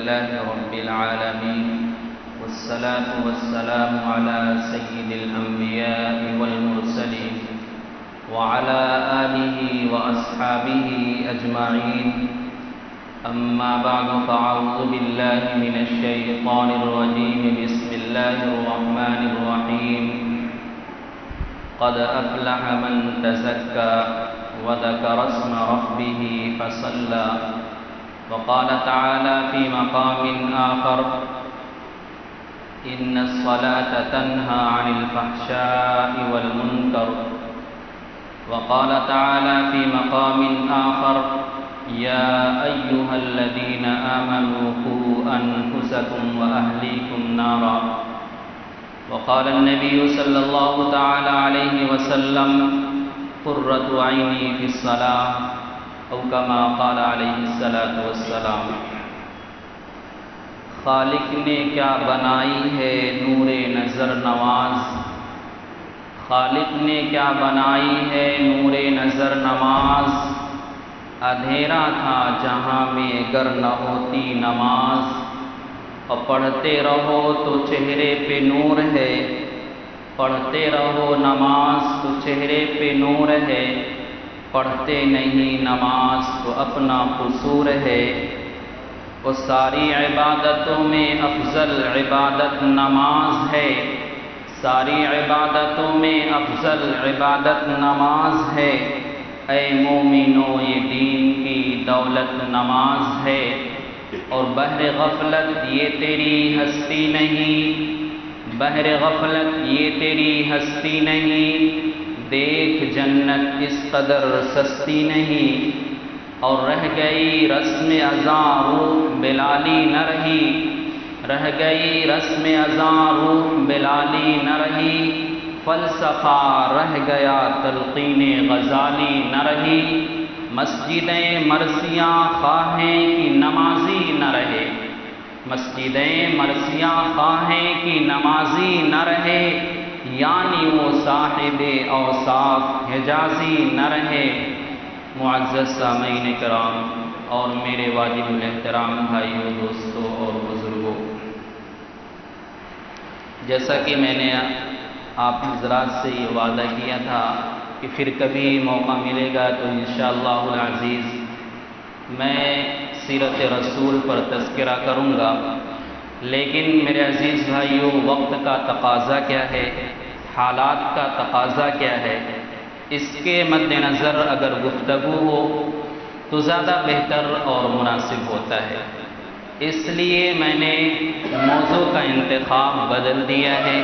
لله رب العالمين، والصلاة والسلام على سيد الأنبياء والمرسلين وعلى آله وأصحابه أجمعين. أما بعد، فأعوذ بالله من الشيطان الرجيم. بسم الله الرحمن الرحيم. قد أفلح من تزكى وذكر اسم ربه فصلى. وقال تعالى في مقام آخر: إن الصلاة تنهى عن الفحشاء والمنكر. وقال تعالى في مقام آخر: يا أيها الذين آمنوا قوا أنفسكم وأهليكم نارا. وقال النبي صلى الله تعالى عليه وسلم: قرة عيني في الصلاة، او کما قال علیہ الصلاۃ والسلام. خالق نے کیا بنائی ہے نور نظر نماز، خالق نے کیا بنائی ہے نور نظر نماز. اندھیرا تھا جہاں میں گر نہ ہوتی نماز، اور پڑھتے رہو تو چہرے پہ نور ہے، پڑھتے رہو نماز تو چہرے پہ نور ہے، پڑھتے نہیں نماز تو اپنا قصور ہے. وہ ساری عبادتوں میں افضل عبادت نماز ہے، ساری عبادتوں میں افضل عبادت نماز ہے. اے مومنو، یہ دین کی دولت نماز ہے، اور بحر غفلت یہ تیری ہستی نہیں، بحر غفلت یہ تیری ہستی نہیں. دیکھ جنت اس قدر سستی نہیں، اور رہ گئی رسم ازاں روح بلالی نہ رہی، رہ گئی رسم ازاں روح بلالی نہ رہی. فلسفہ رہ گیا تلقین غزالی نہ رہی. مسجدیں مرثیاں خواہیں کی نمازی نہ رہے، مسجدیں مرثیاں خواہیں کی نمازی نہ رہے. یعنی وہ صاحب اوصاف حجازی نہ رہے. معزز سامعین کرام اور میرے واجب الاحترام بھائیوں، دوستوں اور بزرگوں، جیسا کہ میں نے آپ حضرات سے یہ وعدہ کیا تھا کہ پھر کبھی موقع ملے گا تو انشاءاللہ العزیز میں سیرت رسول پر تذکرہ کروں گا. لیکن میرے عزیز بھائیوں، وقت کا تقاضا کیا ہے، حالات کا تقاضا کیا ہے، اس کے مد نظر اگر گفتگو ہو تو زیادہ بہتر اور مناسب ہوتا ہے. اس لیے میں نے موضوع کا انتخاب بدل دیا ہے،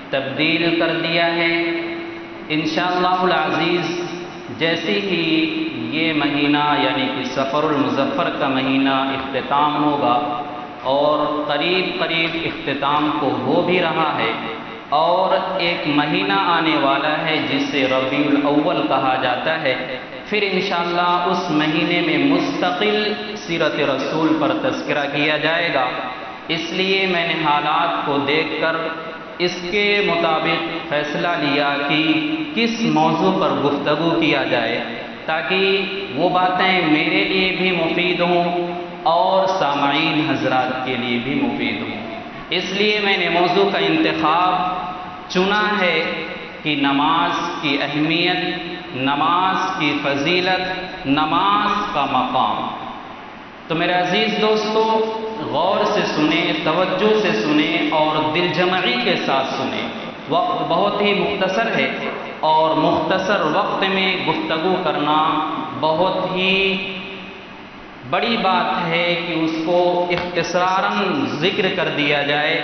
تبدیل کر دیا ہے. انشاءاللہ العزیز جیسے ہی یہ مہینہ یعنی کہ سفر المظفر کا مہینہ اختتام ہوگا، اور قریب قریب اختتام کو ہو بھی رہا ہے، اور ایک مہینہ آنے والا ہے جسے ربیع الاول کہا جاتا ہے، پھر انشاءاللہ اس مہینے میں مستقل سیرت رسول پر تذکرہ کیا جائے گا. اس لیے میں نے حالات کو دیکھ کر اس کے مطابق فیصلہ لیا کہ کس موضوع پر گفتگو کیا جائے تاکہ وہ باتیں میرے لیے بھی مفید ہوں اور سامعین حضرات کے لیے بھی مفید ہوں. اس لیے میں نے موضوع کا انتخاب چنا ہے کہ نماز کی اہمیت، نماز کی فضیلت، نماز کا مقام. تو میرے عزیز دوستو، غور سے سنیں، توجہ سے سنیں اور دل جمعی کے ساتھ سنیں. وقت بہت ہی مختصر ہے، اور مختصر وقت میں گفتگو کرنا بہت ہی بڑی بات ہے کہ اس کو اختصاراً ذکر کر دیا جائے.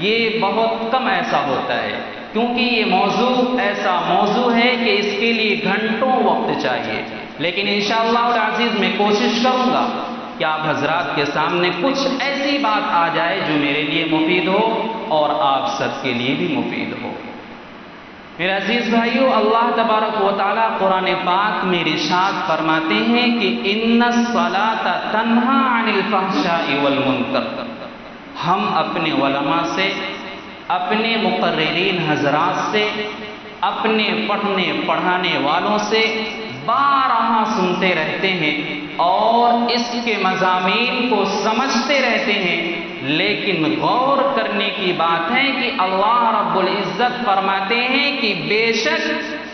یہ بہت کم ایسا ہوتا ہے، کیونکہ یہ موضوع ایسا موضوع ہے کہ اس کے لیے گھنٹوں وقت چاہیے. لیکن انشاءاللہ العزیز میں کوشش کروں گا کہ آپ حضرات کے سامنے کچھ ایسی بات آ جائے جو میرے لیے مفید ہو اور آپ سب کے لیے بھی مفید ہو. میرے عزیز بھائیو، اللہ تبارک و تعالیٰ قرآن پاک میں ارشاد فرماتے ہیں کہ ان الصلاۃ تنہی عن الفحشاء والمنکر. ہم اپنے علماء سے، اپنے مقررین حضرات سے، اپنے پڑھنے پڑھانے والوں سے بارہا سنتے رہتے ہیں اور اس کے مضامین کو سمجھتے رہتے ہیں، لیکن غور کرنے کی بات ہے کہ اللہ رب العزت فرماتے ہیں کہ بے شک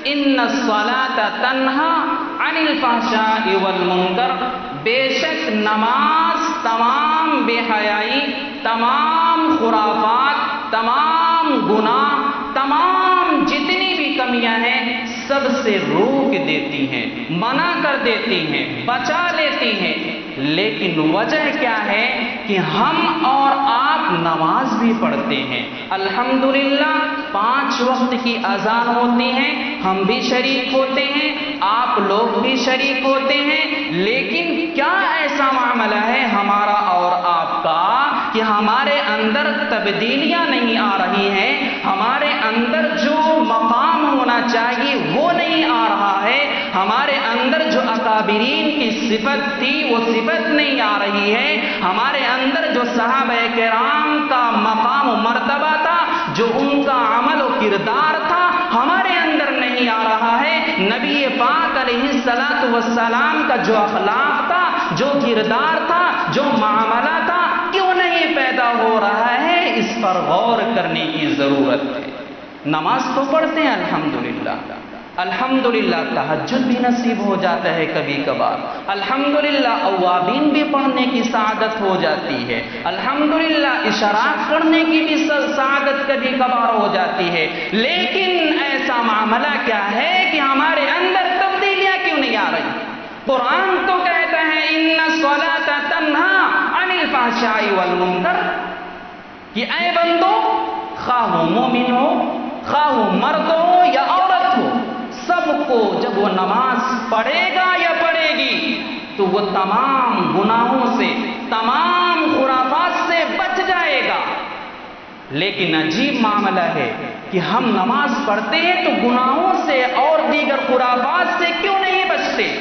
ان الصلاۃ تنہا عن الفحشاء والمنکر، بے شک نماز تمام بے حیائی، تمام خرافات، تمام گناہ، تمام جتنی بھی کمیاں ہیں سب سے روک دیتی ہیں، منع کر دیتی ہیں، بچا لیتی ہیں۔ لیکن وجہ کیا ہے کہ ہم اور آپ نماز بھی پڑھتے ہیں، الحمدللہ 5 وقت کی اذان ہوتی ہے، ہم بھی شریک ہوتے ہیں، آپ لوگ بھی شریک ہوتے ہیں، لیکن کیا ایسا معاملہ ہے ہمارا اور آپ کا کہ ہمارے اندر تبدیلیاں نہیں آ رہی ہیں، ہمارے اندر جو مقام ہونا چاہیے وہ نہیں آ رہا ہے، ہمارے اندر جو اکابرین کی صفت تھی وہ صفت نہیں آ رہی ہے، ہمارے اندر جو صحابہ کرام کا مقام و مرتبہ تھا، جو ان کا عمل و کردار تھا ہمارے اندر نہیں آ رہا ہے، نبی پاک علیہ الصلاۃ والسلام کا جو اخلاق تھا، جو کردار تھا، جو معاملہ تھا، کیوں نہیں پیدا ہو رہا ہے؟ اس پر غور کرنے کی ضرورت ہے۔ نماز تو پڑھتے ہیں الحمدللہ، الحمدللہ تہجد بھی نصیب ہو جاتا ہے کبھی کبھار، الحمدللہ اوابین بھی پڑھنے کی سعادت ہو جاتی ہے، الحمدللہ اشراق پڑھنے کی بھی سعادت کبھی کبھار ہو جاتی ہے، لیکن ایسا معاملہ کیا ہے کہ ہمارے اندر تبدیلیاں کیوں نہیں آ رہی؟ قرآن تو کہتا ہے ان الصلاۃ تنہا عن الفحشاء والمنکر، کہ اے بندو، خواہ وہ مومن ہو، خواہ وہ مرد ہو یا عورت ہو، سب کو جب وہ نماز پڑھے گا یا پڑھے گی تو وہ تمام گناہوں سے، تمام خرافات سے بچ جائے گا۔ لیکن عجیب معاملہ ہے کہ ہم نماز پڑھتے ہیں تو گناہوں سے اور دیگر خرافات سے کیوں نہیں بچتے؟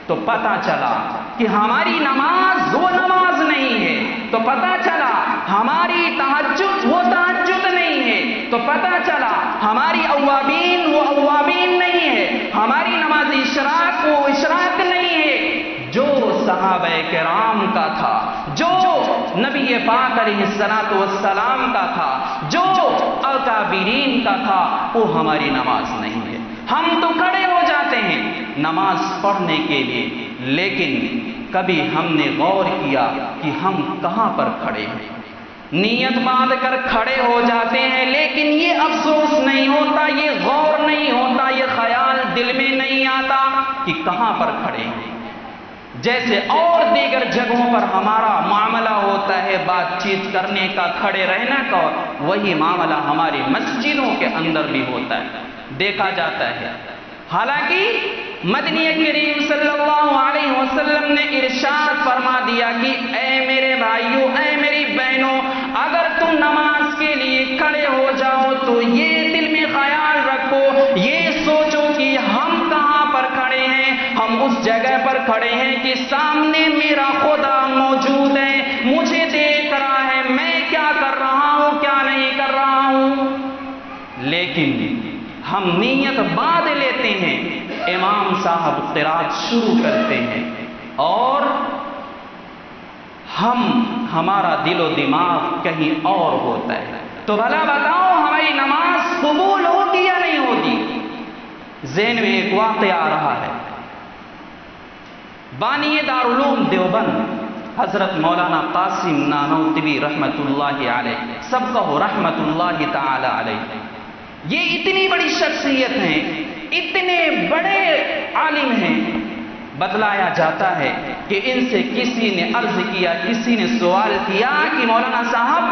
تو پتہ چلا کہ ہماری نماز وہ نماز نہیں ہے، تو پتہ چلا ہماری تہجد وہ تہجد نہیں ہے، تو پتہ چلا ہماری اوابین وہ اوابین نہیں ہے، ہماری نماز اشراق وہ اشراق نہیں ہے۔ جو صحابہ کرام کا تھا، جو نبی پاک علیہ الصلاۃ والسلام کا تھا، جو اکابرین کا تھا، وہ ہماری نماز نہیں ہے۔ ہم تو کھڑے ہو جاتے ہیں نماز پڑھنے کے لیے، لیکن کبھی ہم نے غور کیا کہ ہم کہاں پر کھڑے ہیں؟ نیت باندھ کر کھڑے ہو جاتے ہیں، لیکن یہ افسوس نہیں ہوتا، یہ غور نہیں ہوتا، یہ خیال دل میں نہیں آتا کہ کہاں پر کھڑے ہیں۔ جیسے اور دیگر جگہوں پر ہمارا معاملہ ہوتا ہے بات چیت کرنے کا، کھڑے رہنا کا، وہی معاملہ ہماری مسجدوں کے اندر بھی ہوتا ہے، دیکھا جاتا ہے۔ حالانکہ مدنی کریم صلی اللہ علیہ وسلم نے ارشاد فرما دیا کہ اے میرے بھائیوں، اے میری بہنوں، اگر تم نماز کے لیے کھڑے ہو جاؤ تو یہ دل میں خیال رکھو، یہ سوچو کہ ہم کہاں پر کھڑے ہیں؟ ہم اس جگہ پر کھڑے ہیں کہ سامنے میرا خدا موجود ہے، مجھے دیکھ رہا ہے، میں کیا کر رہا ہوں، کیا نہیں کر رہا ہوں۔ لیکن ہم نیت باندھ لیتے ہیں، امام صاحب قرات شروع کرتے ہیں اور ہمارا دل و دماغ کہیں اور ہوتا ہے، تو بھلا بتاؤ ہماری نماز قبول ہوتی یا نہیں ہوتی؟ ذہن میں ایک واقعہ آ رہا ہے، بانی دارالعلوم دیوبند حضرت مولانا قاسم نانوتوی رحمت اللہ علیہ، سب کہو رحمت اللہ تعالی علیہ، یہ اتنی بڑی شخصیت ہیں، اتنے بڑے عالم ہیں، بتلایا جاتا ہے کہ ان سے کسی نے عرض کیا، کسی نے سوال کیا کہ مولانا صاحب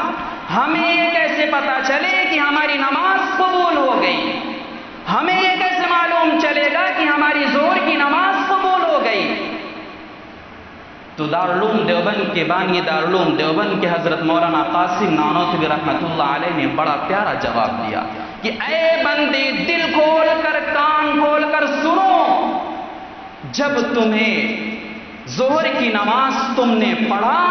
ہمیں یہ کیسے پتا چلے کہ ہماری نماز قبول ہو گئی؟ ہمیں یہ کیسے معلوم چلے گا کہ ہماری ظہر کی نماز قبول ہو گئی؟ تو دارالعلوم دیوبند کے بانی دارالعلوم دیوبند کے حضرت مولانا قاسم نانوتوی رحمت اللہ علیہ نے بڑا پیارا جواب دیا کہ اے بندے، دل کھول کر، کان کھول کر سنو، جب تمہیں ظہر کی نماز تم نے پڑھا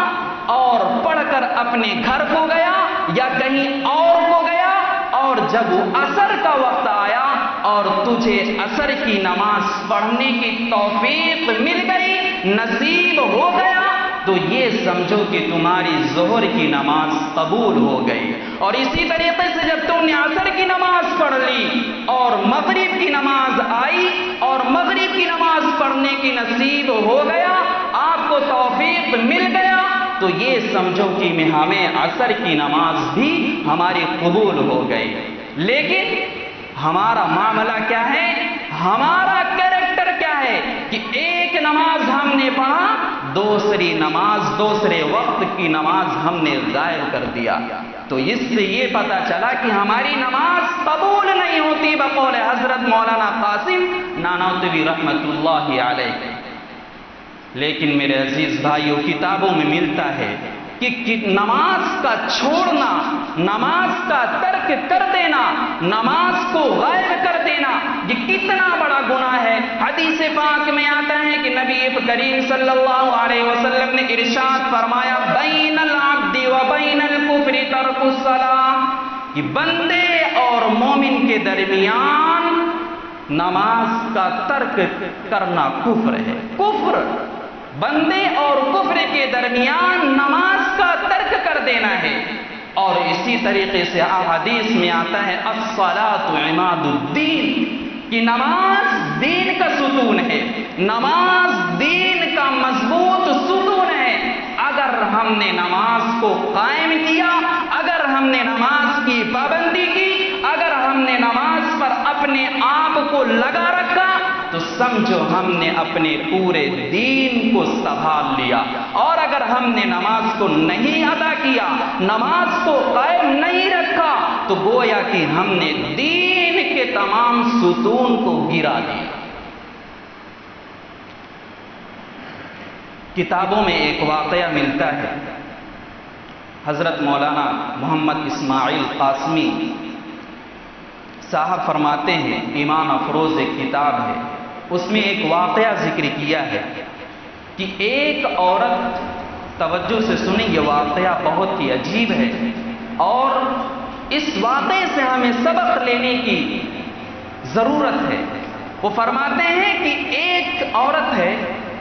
اور پڑھ کر اپنے گھر کو گیا یا کہیں اور کو گیا، اور جب عصر کا وقت آیا اور تجھے عصر کی نماز پڑھنے کی توفیق مل گئی، نصیب ہو گیا، تو یہ سمجھو کہ تمہاری ظہر کی نماز قبول ہو گئی۔ اور اسی طریقے سے جب تم نے عصر کی نماز پڑھ لی اور مغرب کی نماز آئی اور مغرب کی نماز پڑھنے کی نصیب ہو گیا، آپ کو توفیق مل گیا، تو یہ سمجھو کہ ہمیں عصر کی نماز بھی ہماری قبول ہو گئی۔ لیکن ہمارا معاملہ کیا ہے، ہمارا کیریکٹر کیا ہے کہ ایک نماز ہم نے پڑھا، دوسری نماز، دوسرے وقت کی نماز ہم نے ضائع کر دیا۔ تو اس سے یہ پتہ چلا کہ ہماری نماز قبول نہیں ہوتی بقول حضرت مولانا قاسم نانوتوی رحمۃ اللہ علیہ۔ لیکن میرے عزیز بھائیوں، کتابوں میں ملتا ہے کہ نماز کا چھوڑنا، نماز کا ترک کر دینا، نماز کو غائب کر دینا، یہ کتنا بڑا گناہ ہے۔ حدیث پاک میں آتا ہے کہ نبی کریم صلی اللہ علیہ وسلم نے ارشاد فرمایا، بین العبد و بین الکفر ترک الصلاۃ، کہ بندے اور مومن کے درمیان نماز کا ترک کرنا کفر ہے۔ کفر، بندے اور کفر کے درمیان نماز کا ترک کر دینا ہے۔ اور اسی طریقے سے احادیث میں آتا ہے الصلاۃ عماد الدین، کہ نماز دین کا ستون ہے، نماز دین کا مضبوط ستون ہے۔ اگر ہم نے نماز کو قائم کیا، اگر ہم نے نماز کی پابندی کی، اگر ہم نے نماز پر اپنے آپ کو لگا رکھا، تو سمجھو ہم نے اپنے پورے دین کو سنبھال لیا۔ اور اگر ہم نے نماز کو نہیں ادا کیا، نماز کو قائم نہیں رکھا، تو گویا کہ ہم نے دین کے تمام ستون کو گرا دیا۔ کتابوں میں ایک واقعہ ملتا ہے، حضرت مولانا محمد اسماعیل قاسمی صاحب فرماتے ہیں، ایمان افروز ایک کتاب ہے، اس میں ایک واقعہ ذکر کیا ہے کہ ایک عورت، توجہ سے سنیں یہ واقعہ بہت ہی عجیب ہے، اور اس واقعے سے ہمیں سبق لینے کی ضرورت ہے۔ وہ فرماتے ہیں کہ ایک عورت ہے،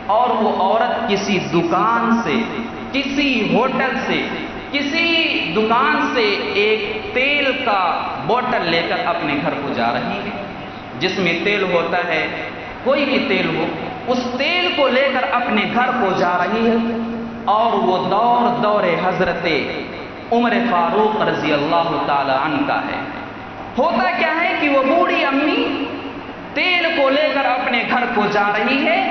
اور وہ عورت کسی دکان سے، کسی ہوٹل سے، کسی دکان سے ایک تیل کا بوتل لے کر اپنے گھر کو جا رہی ہے، جس میں تیل ہوتا ہے، کوئی بھی تیل ہو، اس تیل کو لے کر اپنے گھر کو جا رہی ہے۔ اور وہ دور حضرت عمر فاروق رضی اللہ تعالی عنہ کا ہے۔ ہوتا کیا ہے کہ وہ بوڑھی امی تیل کو لے کر اپنے گھر کو جا رہی ہے،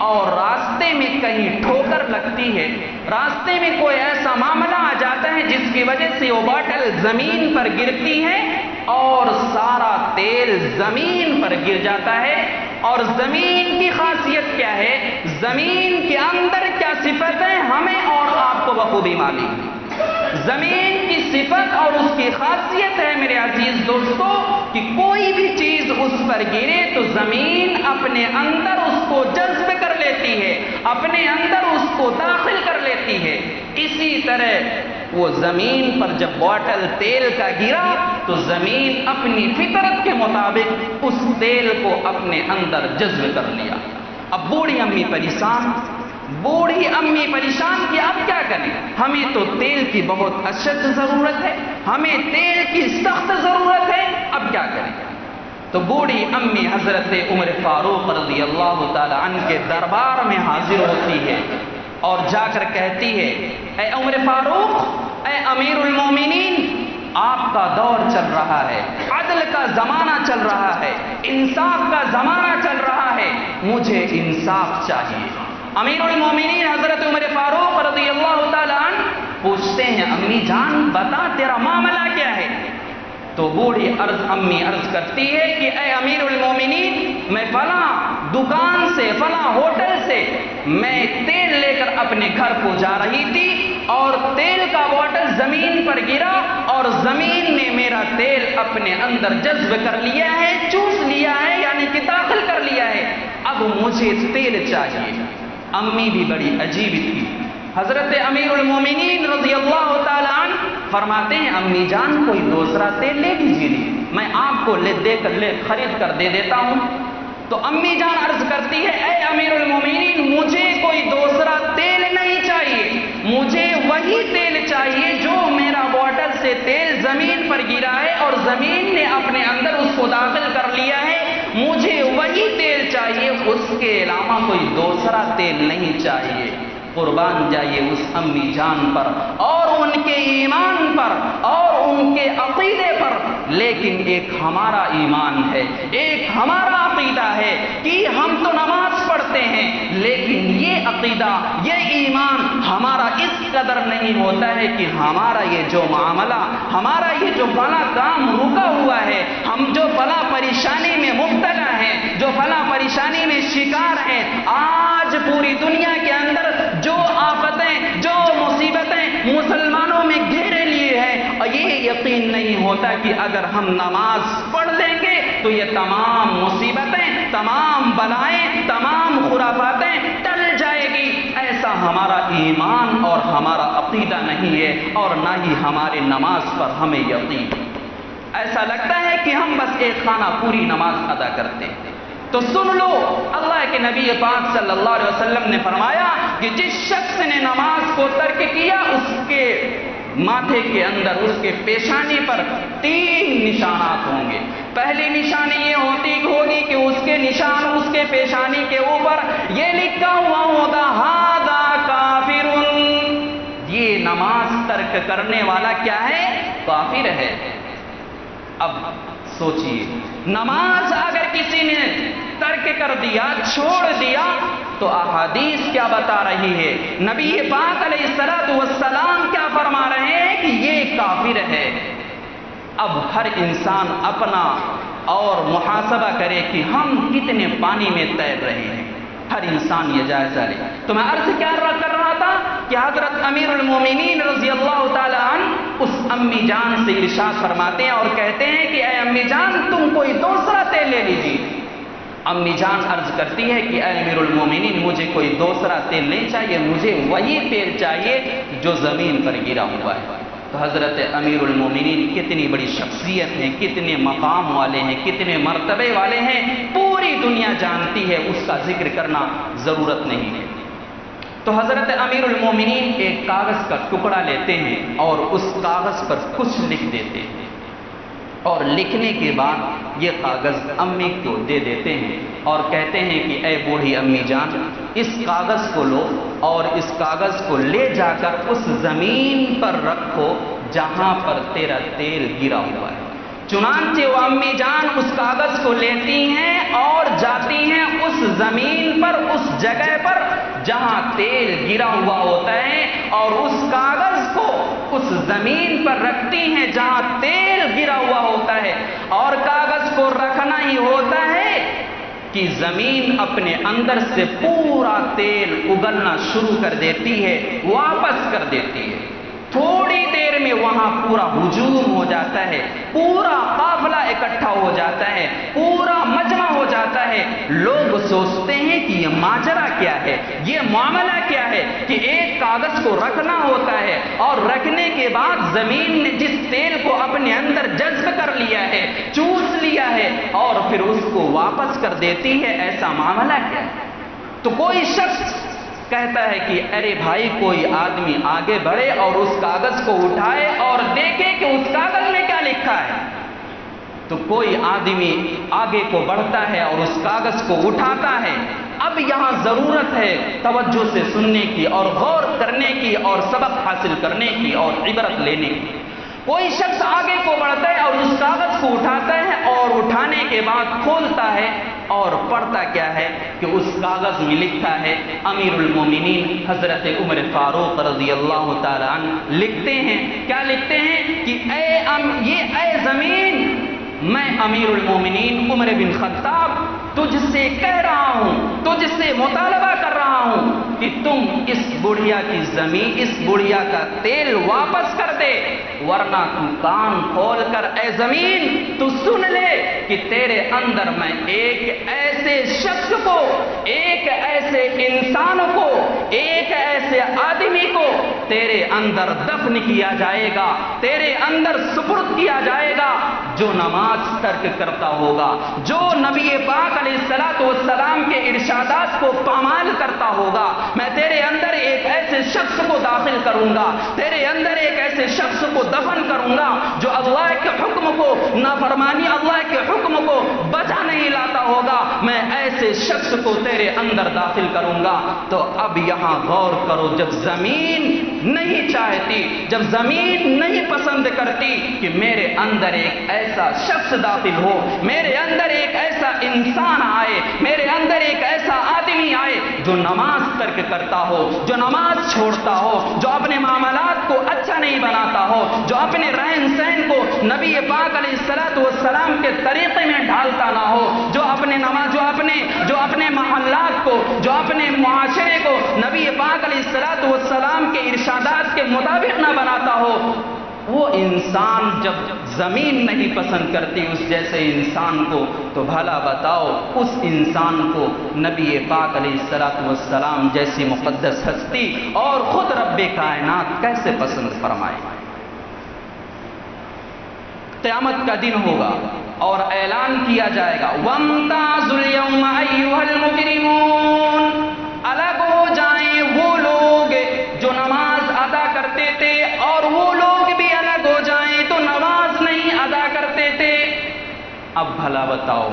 اور راستے میں کہیں ٹھوکر لگتی ہے، راستے میں کوئی ایسا معاملہ آ جاتا ہے جس کی وجہ سے وہ بوتل زمین پر گرتی ہے، اور سارا تیل زمین پر گر جاتا ہے۔ اور زمین کی خاصیت کیا ہے، زمین کے اندر کیا صفت ہے، ہمیں اور آپ کو بخوبی معلوم ہے۔ زمین کی صفت اور اس کی خاصیت ہے میرے عزیز دوستو کہ کوئی بھی چیز اس پر گرے تو زمین اپنے اندر اس کو جذب کر لیتی ہے، اپنے اندر اس کو داخل کر لیتی ہے۔ اسی طرح وہ زمین پر جب بوتل تیل کا گرا تو زمین اپنی فطرت کے مطابق اس تیل کو اپنے اندر جذب کر لیا۔ اب بوڑھی امی پریشان، بوڑھی امی پریشان کہ اب کیا کریں، ہمیں تو تیل کی بہت اشد ضرورت ہے، ہمیں تیل کی سخت ضرورت ہے، اب کیا کریں۔ تو بوڑھی امی حضرت عمر فاروق رضی اللہ تعالی عنہ کے دربار میں حاضر ہوتی ہے، اور جا کر کہتی ہے، اے عمر فاروق، اے امیر المومنین، آپ کا دور چل رہا ہے، عدل کا زمانہ چل رہا ہے، انصاف کا زمانہ چل رہا ہے، مجھے انصاف چاہیے۔ امیر المومنین حضرت عمر فاروق رضی اللہ تعالی عنہ پوچھتے ہیں، امی جان بتا تیرا معاملہ کیا ہے؟ تو بوڑھی امی عرض کرتی ہے کہ اے امیر المومنین، میں فلاں دکان سے، فلاں ہوٹل سے میں تیل لے کر اپنے گھر کو جا رہی تھی، اور تیل کا بوتل زمین پر گرا، اور زمین نے میرا تیل اپنے اندر جذب کر لیا ہے، چوس لیا ہے، یعنی کہ داخل کر لیا ہے، اب مجھے تیل چاہیے۔ امی بھی بڑی عجیب تھی، حضرت امیر المومنین رضی اللہ تعالی عنہ فرماتے ہیں امی جان کوئی دوسرا تیل لے لیجیے، میں آپ کو خرید کر دے دیتا ہوں۔ تو امی جان عرض کرتی ہے اے امیر المومنین مجھے کوئی دوسرا تیل نہیں چاہیے، مجھے وہی تیل چاہیے جو میرا بوٹل سے تیل زمین پر گرا ہے اور زمین نے اپنے اندر اس کو داخل کر لیا ہے، مجھے وہی تیل چاہیے، اس کے علاوہ کوئی دوسرا تیل نہیں چاہیے۔ قربان جائیے اس امی جان پر اور ان کے ایمان پر اور ان کے عقیدے پر، لیکن ایک ہمارا ایمان ہے، ایک ہمارا عقیدہ ہے کہ ہم تو نماز پڑھتے ہیں، لیکن یہ عقیدہ یہ ایمان ہمارا اس قدر نہیں ہوتا ہے کہ ہمارا یہ جو معاملہ، ہمارا یہ جو فلاں کام رکا ہوا ہے، ہم جو فلاں پریشانی میں مبتلا ہیں، جو فلاں پریشانی میں شکار ہیں، آج پوری دنیا کے اندر جو آفتیں جو مصیبتیں مسلمانوں میں گھیرے لیے ہیں، اور یہ یقین نہیں ہوتا کہ اگر ہم نماز پڑھ لیں گے تو یہ تمام مصیبتیں، تمام بلائیں، تمام خرافاتیں ٹل جائے گی۔ ایسا ہمارا ایمان اور ہمارا عقیدہ نہیں ہے، اور نہ ہی ہمارے نماز پر ہمیں یقین۔ ایسا لگتا ہے کہ ہم بس ایک خانہ پوری نماز ادا کرتے ہیں۔ تو سن لو، اللہ کے نبی پاک صلی اللہ علیہ وسلم نے فرمایا کہ جس شخص نے نماز کو ترک کیا اس کے ماتھے کے اندر، اس کے پیشانی پر 3 نشانات ہوں گے۔ پہلی نشانی یہ ہوگی کہ اس کے نشان، اس کے پیشانی کے اوپر یہ لکھا ہوا ہوگا ھذا کافر، یہ نماز ترک کرنے والا کیا ہے؟ کافر ہے۔ اب سوچئے، نماز اگر کسی نے ترک کر دیا، چھوڑ دیا، تو احادیث کیا بتا رہی ہے؟ نبی پاک علیہ الصلوۃ والسلام کیا فرما رہے ہیں کہ یہ کافر ہے۔ اب ہر انسان اپنا اور محاسبہ کرے کہ ہم کتنے پانی میں تیر رہے ہیں، ہر انسان یہ جائزہ لے۔ تو میں عرض کیا کر رہا تھا کہ حضرت امیر المومنین رضی اللہ تعالی عنہ اس امی جان سے ارشاد فرماتے ہیں اور کہتے ہیں کہ اے امی جان تم کوئی دوسرا تیل لے لیجیے۔ امی جان عرض کرتی ہے کہ اے امیر المومنین مجھے کوئی دوسرا تیل نہیں چاہیے، مجھے وہی تیل چاہیے جو زمین پر گرا ہوا ہے۔ تو حضرت امیر المومنین کتنی بڑی شخصیت ہیں، کتنے مقام والے ہیں، کتنے مرتبے والے ہیں، پوری دنیا جانتی ہے، اس کا ذکر کرنا ضرورت نہیں ہے۔ تو حضرت امیر المومنین ایک کاغذ کا ٹکڑا لیتے ہیں اور اس کاغذ پر کچھ لکھ دیتے ہیں، اور لکھنے کے بعد یہ کاغذ امی کو دے دیتے ہیں اور کہتے ہیں کہ اے بوڑھی امی جان اس کاغذ کو لو اور اس کاغذ کو لے جا کر اس زمین پر رکھو جہاں پر تیرا تیل گرا ہوا ہے۔ چنانچہ وہ امی جان اس کاغذ کو لیتی ہیں اور جاتی ہیں اس زمین پر، اس جگہ پر جہاں تیل گرا ہوا ہوتا ہے، اور اس کاغذ کو اس زمین پر رکھتی ہیں جہاں تیل گرا ہوا ہوتا ہے، اور کاغذ کو رکھنا ہی ہوتا ہے کہ زمین اپنے اندر سے پورا تیل اگلنا شروع کر دیتی ہے، واپس کر دیتی ہے۔ تھوڑی دیر میں وہاں پورا ہجوم ہو جاتا ہے، پورا قافلہ اکٹھا ہو جاتا ہے، پورا مجمع ہو جاتا ہے۔ لوگ سوچتے ہیں کہ یہ ماجرا کیا ہے، یہ معاملہ کیا ہے کہ ایک کاغذ کو رکھنا ہوتا ہے اور رکھنے کے بعد زمین نے جس تیل کو اپنے اندر جذب کر لیا ہے، چوس لیا ہے، اور پھر اس کو واپس کر دیتی ہے، ایسا معاملہ کیا ہے؟ تو کوئی شخص کہتا ہے کہ ارے بھائی کوئی آدمی آگے بڑھے اور اس کاغذ کو اٹھائے اور دیکھے کہ اس کاغذ میں کیا لکھا ہے۔ تو کوئی آدمی آگے کو بڑھتا ہے اور اس کاغذ کو اٹھاتا ہے۔ اب یہاں ضرورت ہے توجہ سے سننے کی اور غور کرنے کی اور سبق حاصل کرنے کی اور عبرت لینے کی۔ کوئی شخص آگے کو بڑھتا ہے اور اس کاغذ کو اٹھاتا ہے اور اٹھانے کے بعد کھولتا ہے اور پڑھتا کیا ہے کہ اس کاغذ میں لکھا ہے امیر المومنین حضرت عمر فاروق رضی اللہ تعالی عنہ لکھتے ہیں، کیا لکھتے ہیں کہ اے زمین، میں امیر المومنین عمر بن خطاب تجھ سے کہہ رہا ہوں، تجھ سے مطالبہ کر رہا ہوں کہ تم اس بڑھیا کی زمین، اس بڑھیا کا تیل واپس کر دے، ورنہ تو کان کھول کر اے زمین تو سن لے کہ تیرے اندر میں ایک ایسے شخص کو، ایک ایسے انسان کو، ایک ایسے آدمی کو تیرے اندر دفن کیا جائے گا، تیرے اندر سپرد کیا جائے گا، جو نماز ترک کرتا ہوگا، جو نبی پاک علیہ الصلوۃ والسلام کے ارشادات کو پامال کرتا ہوگا۔ میں تیرے اندر ایک ایسے شخص کو داخل کروں گا، تیرے اندر ایک ایسے شخص کو دفن کروں گا جو اللہ کے حکم کو نافرمانی، اللہ کے حکم کو بجا نہیں لاتا ہوگا، میں ایسے شخص کو تیرے اندر داخل کروں گا۔ تو اب یہاں غور کرو، جب زمین نہیں چاہتی، جب زمین نہیں پسند کرتی کہ میرے اندر ایک ایسا شخص داخل ہو، میرے اندر ایک ایسا انسان آئے، میرے اندر ایک ایسا آدمی آئے جو نماز ترک کرتا ہو، جو نماز چھوڑتا ہو، جو اپنے معاملات کو اچھا نہیں بناتا ہو، جو اپنے رہن سہن کو نبی پاک علیہ الصلوۃ والسلام کے طریقے میں ڈھالتا نہ ہو، جو اپنے نماز، جو اپنے محلات کو، جو اپنے معاشرے کو نبی پاک علیہ الصلوۃ والسلام کے ارشادات کے مطابق نہ بناتا ہو، وہ انسان جب زمین نہیں پسند کرتی اس جیسے انسان کو، تو بھلا بتاؤ اس انسان کو نبی پاک علیہ الصلوۃ والسلام جیسی مقدس ہستی اور خود رب کائنات کیسے پسند فرمائے؟ قیامت کا دن ہوگا اور اعلان کیا جائے گا، وَامْتَازُوا الْيَوْمَ أَيُّهَا الْمُجْرِمُونَ، الگ ہو جائیں وہ لوگ جو نماز ادا کرتے تھے اور وہ لوگ بھی الگ ہو جائیں تو نماز نہیں ادا کرتے تھے۔ اب بھلا بتاؤ،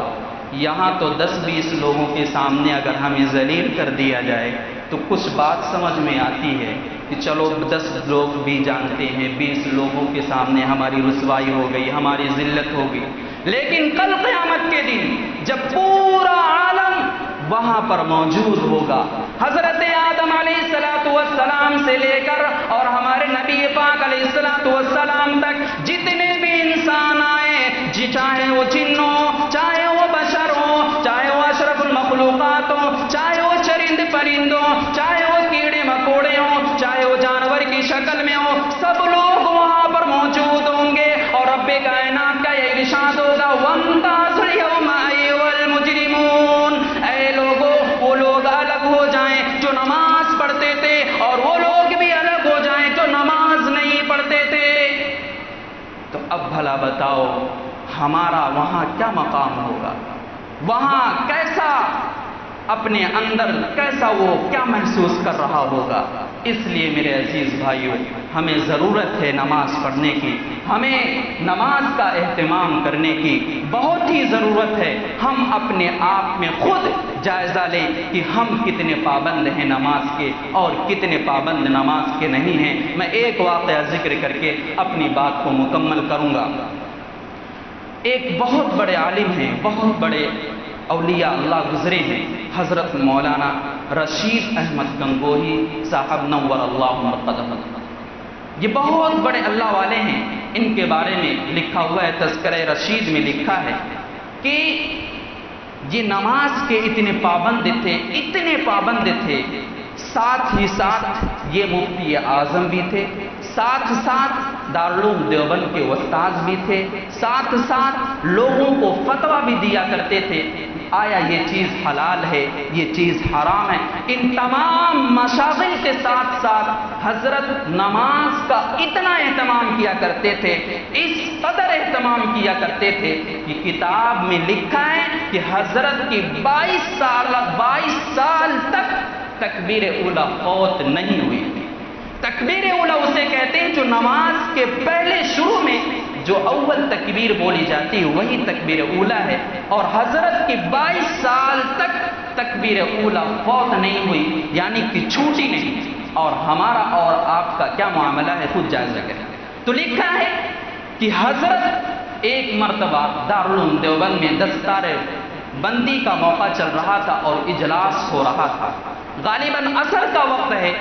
یہاں تو 10-20 لوگوں کے سامنے اگر ہمیں ذلیل کر دیا جائے تو کچھ بات سمجھ میں آتی ہے کہ چلو 10 لوگ بھی جانتے ہیں، 20 لوگوں کے سامنے ہماری رسوائی ہو گئی، ہماری ذلت ہو گئی، لیکن کل قیامت کے دن جب پورا عالم وہاں پر موجود ہوگا، حضرت آدم علیہ الصلوۃ والسلام سے لے کر اور ہمارے نبی پاک علیہ الصلوۃ والسلام تک جتنے بھی انسان آئے، چاہے وہ جن ہو، چاہے وہ بشر ہو، چاہے وہ اشرف المخلوقات ہو، چاہے وہ چرند پرند ہو، چاہے وہ کیڑے مکوڑے ہوں، چاہے وہ جانور کی شکل میں ہو، سب لوگ وہاں پر موجود ہوں گے اور رب کائنات کا یہ ارشاد ہوگا، وَامْتَازُوا الْيَوْمَ أَيُّهَا الْمُجْرِمُونَ، اے لوگوں وہ لوگ الگ ہو جائیں جو نماز پڑھتے تھے اور وہ لوگ بھی الگ ہو جائیں جو نماز نہیں پڑھتے تھے۔ تو اب بھلا بتاؤ ہمارا وہاں کیا مقام ہوگا، وہاں کیسا اپنے اندر کیسا وہ کیا محسوس کر رہا ہوگا؟ اس لیے میرے عزیز بھائیوں، ہمیں ضرورت ہے نماز پڑھنے کی، ہمیں نماز کا اہتمام کرنے کی بہت ہی ضرورت ہے۔ ہم اپنے آپ میں خود جائزہ لیں کہ ہم کتنے پابند ہیں نماز کے اور کتنے پابند نماز کے نہیں ہیں۔ میں ایک واقعہ ذکر کر کے اپنی بات کو مکمل کروں گا۔ ایک بہت بڑے عالم ہیں، بہت بڑے اولیاء اللہ گزرے ہیں، حضرت مولانا رشید احمد گنگوہی صاحب نور اللہ مرقدہ۔ یہ بہت بڑے اللہ والے ہیں، ان کے بارے میں لکھا ہوا ہے، تذکرہ رشید میں لکھا ہے کہ یہ نماز کے اتنے پابند تھے، اتنے پابند تھے، ساتھ ہی ساتھ یہ مفتی اعظم بھی تھے، ساتھ ساتھ دارالعلوم دیوبند کے استاذ بھی تھے، ساتھ ساتھ لوگوں کو فتویٰ بھی دیا کرتے تھے، آیا یہ چیز حلال ہے، یہ چیز حرام ہے۔ ان تمام مشاغل کے ساتھ ساتھ حضرت نماز کا اتنا اہتمام کیا کرتے تھے، اس قدر اہتمام کیا کرتے تھے کہ کتاب میں لکھا ہے کہ حضرت کی 22 سال تک تکبیر اولیٰ فوت نہیں ہوئی تھی۔ تکبیر اولیٰ اسے کہتے ہیں جو نماز کے پہلے شروع میں جو اول تکبیر بولی جاتی ہے وہی تکبیر اولیٰ ہے، اور حضرت کی 22 سال تک تکبیر اولیٰ فوت نہیں ہوئی، یعنی کہ چھوٹی نہیں۔ اور ہمارا اور آپ کا کیا معاملہ ہے خود جائزہ کریں۔ تو لکھا ہے کہ حضرت ایک مرتبہ دارالعلوم دیوبند میں دستار بندی کا موقع چل رہا تھا اور اجلاس ہو رہا تھا، غالباً عصر کا وقت ہے،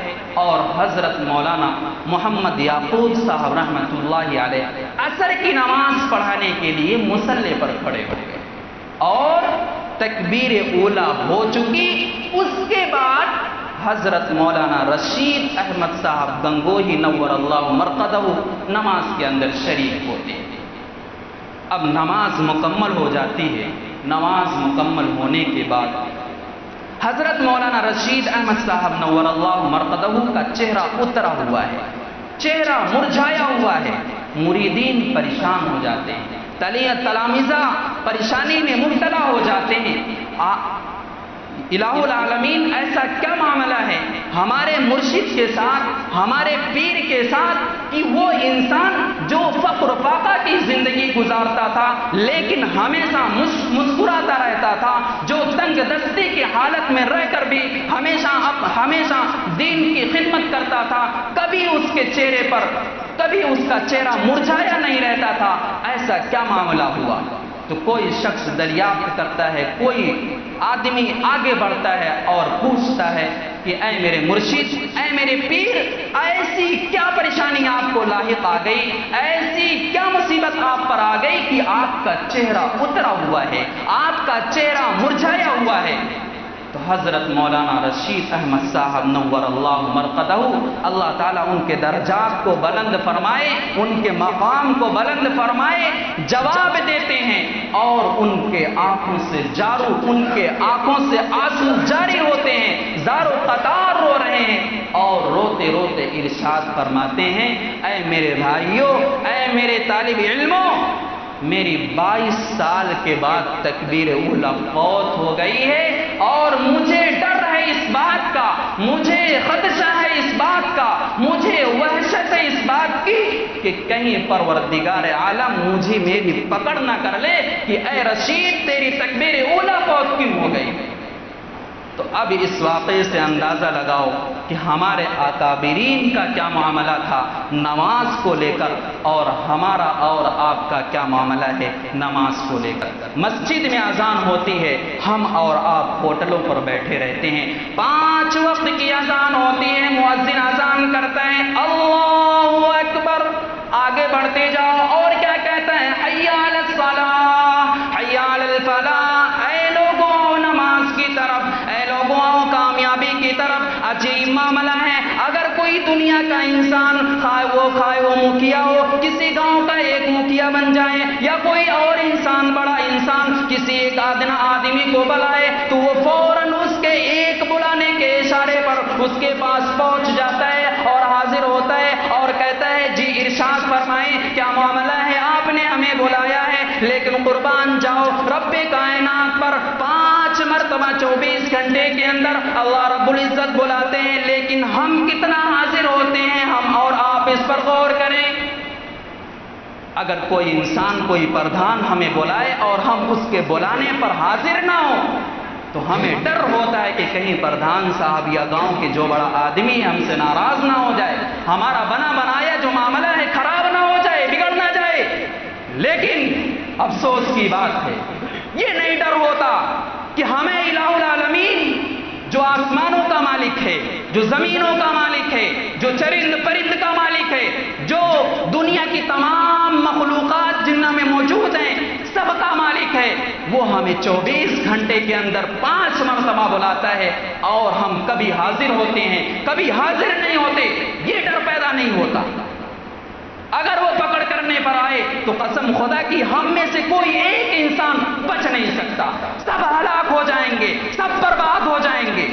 اور حضرت مولانا محمد یعقوب صاحب رحمۃ اللہ علیہ عصر کی نماز پڑھانے کے لیے مصلی پر کھڑے ہو گئے اور تکبیر اولیٰ ہو چکی۔ اس کے بعد حضرت مولانا رشید احمد صاحب گنگوہی نور اللہ مرقدہ نماز کے اندر شریک ہوتے ہیں۔ اب نماز مکمل ہو جاتی ہے، نماز مکمل ہونے کے بعد حضرت مولانا رشید احمد صاحب نور اللہ مرقدہ کا چہرہ اترا ہوا ہے، چہرہ مرجھایا ہوا ہے، مریدین پریشان ہو جاتے ہیں، تلامذہ پریشانی میں مبتلا ہو جاتے ہیں۔ الہ العالمین ایسا کیا معاملہ ہے ہمارے مرشد کے ساتھ، ہمارے پیر کے ساتھ، کہ وہ انسان جو فقر و فاقہ کی زندگی گزارتا تھا لیکن ہمیشہ مسکراتا رہتا تھا، جو تنگ دستی کی حالت میں رہ کر بھی ہمیشہ دین کی خدمت کرتا تھا، کبھی اس کے چہرے پر کبھی اس کا چہرہ مرجھایا نہیں رہتا تھا، ایسا کیا معاملہ ہوا؟ تو کوئی شخص دریافت کرتا ہے، کوئی آدمی آگے بڑھتا ہے اور پوچھتا ہے کہ اے میرے مرشد، اے میرے پیر، ایسی کیا پریشانی آپ کو لاحق آ گئی، ایسی کیا مصیبت آپ پر آ گئی کہ آپ کا چہرہ اترا ہوا ہے، آپ کا چہرہ مرجھایا ہوا ہے؟ تو حضرت مولانا رشید احمد صاحب نور اللہ مرقدہ، اللہ تعالیٰ ان کے درجات کو بلند فرمائے، ان کے مقام کو بلند فرمائے، جواب دیتے ہیں اور ان کے آنکھوں سے آنسو جاری ہوتے ہیں، زار و قطار رو رہے ہیں اور روتے روتے ارشاد فرماتے ہیں، اے میرے بھائیوں، اے میرے طالب علموں، میری 22 سال کے بعد تکبیر اولیٰ فوت ہو گئی ہے اور مجھے ڈر ہے اس بات کا، مجھے خدشہ ہے اس بات کا، مجھے وحشت ہے اس بات کی کہ کہیں پروردگار عالم مجھے میری پکڑ نہ کر لے کہ اے رشید تیری تکبیر اولیٰ فوت کیوں ہو گئی؟ تو اب اس واقعے سے اندازہ لگاؤ کہ ہمارے اکابرین کا کیا معاملہ تھا نماز کو لے کر، اور ہمارا اور آپ کا کیا معاملہ ہے نماز کو لے کر۔ مسجد میں اذان ہوتی ہے، ہم اور آپ ہوٹلوں پر بیٹھے رہتے ہیں، 5 وقت کی اذان ہوتی ہے، مؤذن اذان کرتا ہے، اللہ اکبر، آگے بڑھتے جاؤ اور کیا کہتا ہے، حی علی الصلاۃ، حی علی الفلاح، اے لوگوں نماز کی طرف، کامیابی کی طرف۔ عجیب معاملہ ہے، اگر کوئی دنیا کا انسان خواہ وہ مکھیا ہو، کسی گاؤں کا ایک مکھیا بن جائے، یا کوئی اور انسان بڑا انسان کسی ایک آدمی کو بلائے تو وہ فوراً اس کے ایک بلانے کے اشارے پر اس کے پاس پہنچ جاتا ہے اور حاضر ہوتا ہے اور کہتا ہے جی ارشاد فرمائیں کیا معاملہ ہے، آپ نے ہمیں بلایا ہے، لیکن قربان جاؤ رب کائنات پر 5 مرتبہ 24 گھنٹے کے اندر اللہ رب العزت بلاتے ہیں، لیکن ہم کتنا حاضر ہوتے ہیں، ہم اور آپ اس پر غور کریں۔ اگر کوئی انسان، کوئی پردھان ہمیں بلائے اور ہم اس کے بلانے پر حاضر نہ ہوں تو ہمیں ڈر ہوتا ہے کہ کہیں پردھان صاحب یا گاؤں کے جو بڑا آدمی ہم سے ناراض نہ ہو جائے، ہمارا بنا بنایا جو معاملہ ہے خراب نہ ہو جائے، بگڑ نہ جائے۔ لیکن افسوس کی بات ہے یہ نہیں ڈر ہوتا کہ ہمیں الہ العالمین جو آسمانوں کا مالک ہے، جو زمینوں کا مالک ہے، جو چرند پرند کا مالک ہے، جو دنیا کی تمام مخلوقات جنہ میں موجود ہیں سب کا مالک ہے، وہ ہمیں 24 گھنٹے کے اندر 5 مرتبہ بلاتا ہے اور ہم کبھی حاضر ہوتے ہیں کبھی حاضر نہیں ہوتے، یہ ڈر پیدا نہیں ہوتا۔ اگر وہ پکڑ کرنے پر آئے تو قسم خدا کی ہم میں سے کوئی ایک انسان بچ نہیں سکتا، سب ہلاک ہو جائیں گے، سب برباد ہو جائیں گے۔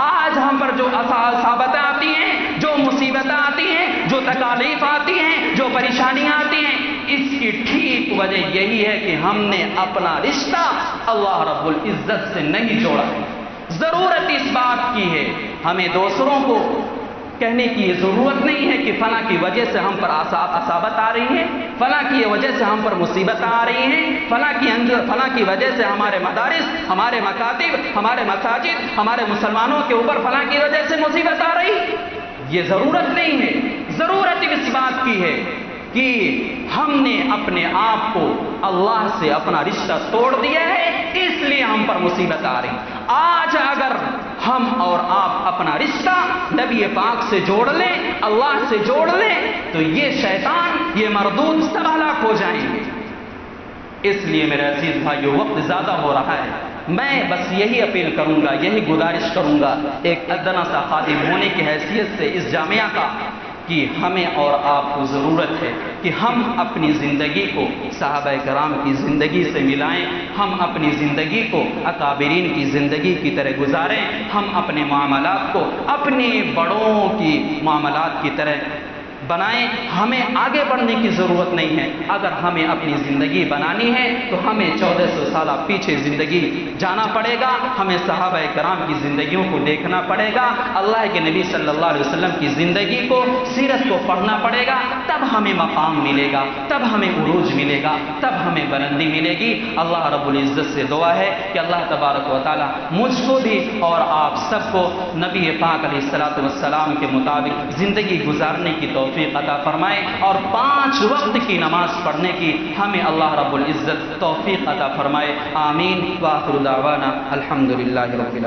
آج ہم پر جو اصابتیں آتی ہیں، جو مصیبتیں آتی ہیں، جو تکالیف آتی ہیں، جو پریشانیاں آتی ہیں، اس کی ٹھیک وجہ یہی ہے کہ ہم نے اپنا رشتہ اللہ رب العزت سے نہیں جوڑا۔ ضرورت اس بات کی ہے، ہمیں دوسروں کو کہنے کی یہ ضرورت نہیں ہے کہ فلاں کی وجہ سے ہم پر اصابت آ رہی ہے، فلاں کی وجہ سے ہم پر مصیبت آ رہی ہیں، فلاں کی وجہ سے ہمارے مدارس، ہمارے مکاتب، ہمارے مساجد، ہمارے مسلمانوں کے اوپر فلاں کی وجہ سے مصیبت آ رہی، یہ ضرورت نہیں ہے۔ ضرورت اس بات کی ہے کہ ہم نے اپنے آپ کو اللہ سے اپنا رشتہ توڑ دیا ہے، اس لیے ہم پر مصیبت آ رہی۔ آج اگر ہم اور آپ اپنا رشتہ نبی پاک سے جوڑ لیں، اللہ سے جوڑ لیں، تو یہ شیطان، یہ مردود سب ہلاک ہو جائیں گے۔ اس لیے میرے عزیز بھائیو وقت زیادہ ہو رہا ہے، میں بس یہی اپیل کروں گا، یہی گزارش کروں گا ایک ادنا سا خادم ہونے کی حیثیت سے اس جامعہ کا، کہ ہمیں اور آپ کو ضرورت ہے کہ ہم اپنی زندگی کو صحابہ کرام کی زندگی سے ملائیں، ہم اپنی زندگی کو اکابرین کی زندگی کی طرح گزاریں، ہم اپنے معاملات کو اپنے بڑوں کی معاملات کی طرح بنائیں۔ ہمیں آگے بڑھنے کی ضرورت نہیں ہے، اگر ہمیں اپنی زندگی بنانی ہے تو ہمیں 1400 سالہ پیچھے زندگی جانا پڑے گا، ہمیں صحابہ کرام کی زندگیوں کو دیکھنا پڑے گا، اللہ کے نبی صلی اللہ علیہ وسلم کی زندگی کو، سیرت کو پڑھنا پڑے گا، تب ہمیں مقام ملے گا، تب ہمیں عروج ملے گا، تب ہمیں بلندی ملے گی۔ اللہ رب العزت سے دعا ہے کہ اللہ تبارک و تعالی مجھ کو بھی اور آپ سب کو نبی پاک علیہ الصلوۃ والسلام کے مطابق زندگی گزارنے کی توفیق عطا فرمائے، اور 5 وقت کی نماز پڑھنے کی ہمیں اللہ رب العزت توفیق عطا فرمائے۔ آمین۔ وآخر دعوانا الحمدللہ رب العالمین۔